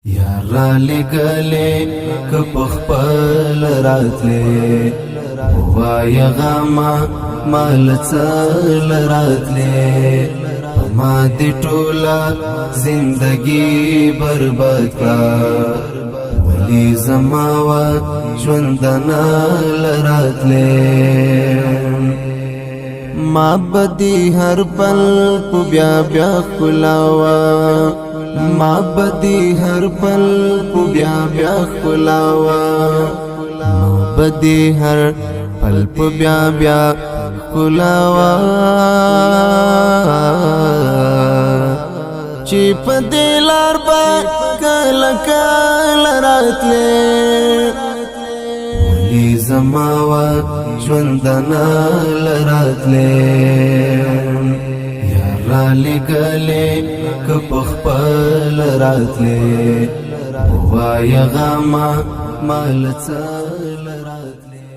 यारा लॻले कपखपल रातले वाय गामा माल चल रातले पमा दी टोला जिंदगी बर्बाद का वली जमावा ژوندنا लरातले ما بدی هر پل کو بیا بیا خلاوا ما بدی هر پل کو بیا بیا خلاوا ما بدی هر پل کو بیا بیا خلاوا چی په دلار با کل کل راتله ولی زماوا ژوندنا لراتله یارا لګلې کپخپل راتله وای غما مال څل راتله